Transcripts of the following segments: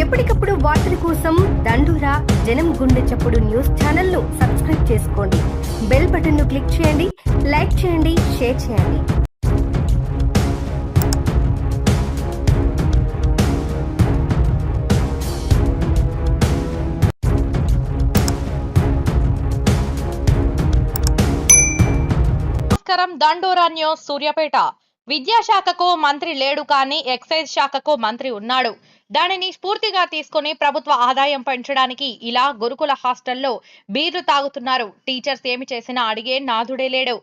ఎప్పటికప్పుడు వార్తల కోసం దండూరా జనం గుండె చప్పుడు న్యూస్ ఛానల్ ను సబ్స్క్రైబ్ చేసుకోండి. బెల్ బటన్ ను క్లిక్ చేయండి, లైక్ చేయండి, షేర్ చేయండి. నమస్కారం. దండోరా న్యూస్ సూర్యాపేట. విద్యాశాఖకు మంత్రి లేడు కానీ ఎక్సైజ్ శాఖకు మంత్రి ఉన్నాడు. దానిని స్ఫూర్తిగా తీసుకుని ప్రభుత్వ ఆదాయం పెంచడానికి ఇలా గురుకుల హాస్టల్లో బీర్లు తాగుతున్నారు. టీచర్స్ ఏమి చేసినా అడిగే నాథుడే లేడు.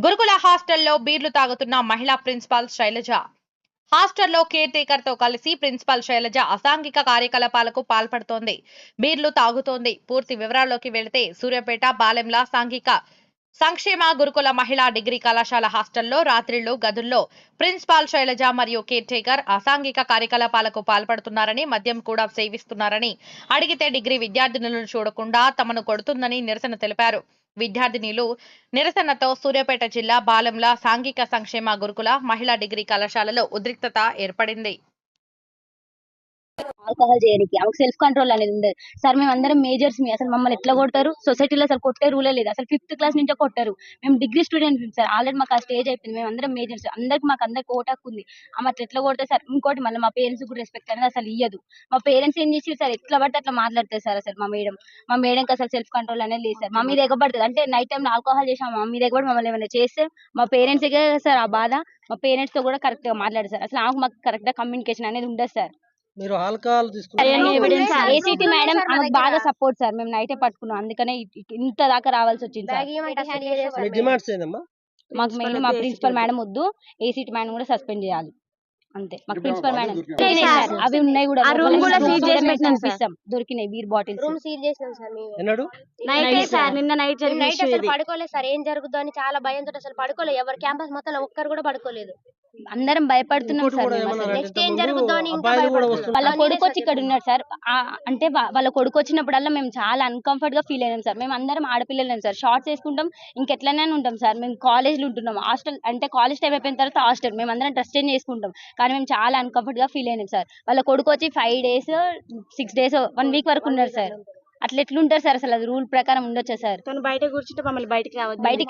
గురుకుల హాస్టల్లో బీర్లు తాగుతున్న మహిళా ప్రిన్సిపాల్ శైలజ. హాస్టల్లో కేర్ టేకర్ తో కలిసి ప్రిన్సిపల్ శైలజ అసాంఘిక కార్యకలాపాలకు పాల్పడుతోంది. బీర్లు తాగుతోంది. పూర్తి వివరాల్లోకి వెళితే సూర్యాపేట బాలెంల సాంఘిక సంక్షేమ గురుకుల మహిళా డిగ్రీ కళాశాల హాస్టల్లో రాత్రిళ్లు గదుల్లో ప్రిన్సిపాల్ శైలజ మరియు కేర్ టేకర్ అసాంఘిక కార్యకలాపాలకు పాల్పడుతున్నారని, మద్యం కూడా సేవిస్తున్నారని అడిగితే డిగ్రీ విద్యార్థినులను చూడకుండా తమను కొడుతుందని నిరసన తెలిపారు. విద్యార్థినులు నిరసనతో సూర్యాపేట జిల్లా బాలెంల సాంఘిక సంక్షేమ గురుకుల మహిళా డిగ్రీ కళాశాలలో ఉద్రిక్తత ఏర్పడింది. ఆల్కహాల్ చేయడానికి ఆమెకు సెల్ఫ్ కంట్రోల్ అనేది ఉండదు సార్. మేము అందరం మేజర్స్ అసలు మమ్మల్ని ఎట్లా కొడతారు? సొసైటీలో అసలు కొట్టే రూలే లేదు. అసలు 5th క్లాస్ నుంచే కొట్టారు. మేము డిగ్రీ స్టూడెంట్స్ సార్. ఆల్రెడీ మాకు ఆ స్టేజ్ అయిపోయింది. మేము అందరం మేజర్స్. మాకు అందరికి ఓటు హక్కు ఉంది. ఆమె అట్లా ఎట్లా కొడతారు సార్? ఇంకోటి మళ్ళీ మా పేరెంట్స్ కూడా రెస్పెక్ట్ అనేది అసలు ఇయ్యదు. మా పేరెంట్స్ ఏం చేసి సార్ ఎట్లా పడితే అట్లా మాట్లాడతారు సార్. అసలు మా మేడంకి అసలు సెల్ఫ్ కంట్రోల్ అనేది లేదు సార్. మా మీద ఎగబడుతుంది. అంటే నైట్ టైం ఆల్కహాల్ చేసాం, మా మీద ఎగబడి మమ్మల్ని ఏమైనా చేస్తే మా పేరెంట్స్ సార్ ఆ బాధ. మా పేరెంట్స్ తో కూడా కరెక్ట్ గా మాట్లాడారు సార్. అసలు మాకు కరెక్ట్ గా కమ్యూనికేషన్ అనేది ఉండదు సార్. మీరు ఆల్కహాల్ ఏసీటీ మేడం ఆమెకు బాగా సపోర్ట్ సార్. మేము నైటే పట్టుకున్నాం, అందుకనే ఇంత దాకా రావాల్సి వచ్చింది సార్. డిమాండ్స్ ఏందమ్మా? మాకు మెయిన్ మా ప్రిన్సిపల్ మేడం వద్దు, ఏసీటీ మేడం కూడా సస్పెండ్ చేయాలి అంతే. మాకు ప్రిన్సిపల్ మేడం అవి ఉన్నాయి కూడా దొరికినాయి బీర్ బాటిల్స్. నిన్న నైట్ అసలు పడుకోలేదు సార్. ఏం జరుగుతుందో అని చాలా భయంతో అసలు పడుకోలేదు. ఎవరు క్యాంపస్ మొత్తం ఒక్కరు కూడా పడుకోలేదు. అందరం భయపడుతున్నాం సార్. నెక్స్ట్ ఏం జరుగుతుందో అని వాళ్ళ కొడుకు వచ్చి ఇక్కడ ఉన్నాడు సార్. అంటే వాళ్ళ కొడుకు వచ్చినప్పుడల్లా మేము చాలా అన్కంఫర్ట్ గా ఫీల్ అయినాం సార్. మేము అందరం ఆడపిల్లలేం సార్. షార్ట్స్ వేసుకుంటాం, ఇంకెట్లనే ఉంటాం సార్. మేము కాలేజ్ లో ఉంటున్నాం. హాస్టల్ అంటే కాలేజ్ టైం అయిపోయిన తర్వాత హాస్టల్ మేము అందరం డ్రెస్ చేంజ్ చేసుకుంటాం. కానీ మేము చాలా అన్కంఫర్ట్ గా ఫీల్ అయినాం సార్. వాళ్ళ కొడుకు వచ్చి 5 days 6 days 1 week వరకు ఉన్నారు సార్. అట్లా ఎట్లుంటారు సార్? అసలు అది రూల్ ప్రకారం ఉండొచ్చా సార్? బయట కూర్చుంటే మమ్మల్ని బయటికి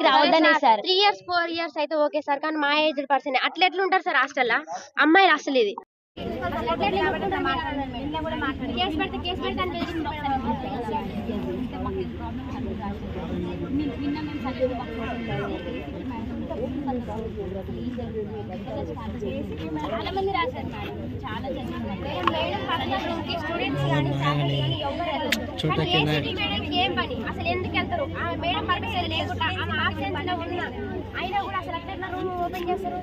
రావద్దనే సార్. 3 years 4 years అయితే ఓకే సార్, కానీ మా ఏజ్ పర్సన్ అట్లా ఎట్లుంటారు సార్ హాస్టల్లో? అమ్మాయిలు అసలు ఇది చాలా మంది రాశారు మేడం. చాలా ఏం పని అసలు ఎందుకు వెళ్తారు? మేడం పర్మిషన్ లేకుండా ఆమె ఆబ్సెన్స్ లో ఉన్నా అయినా కూడా అసలు అట్లా రూమ్ ఓపెన్ చేస్తారు.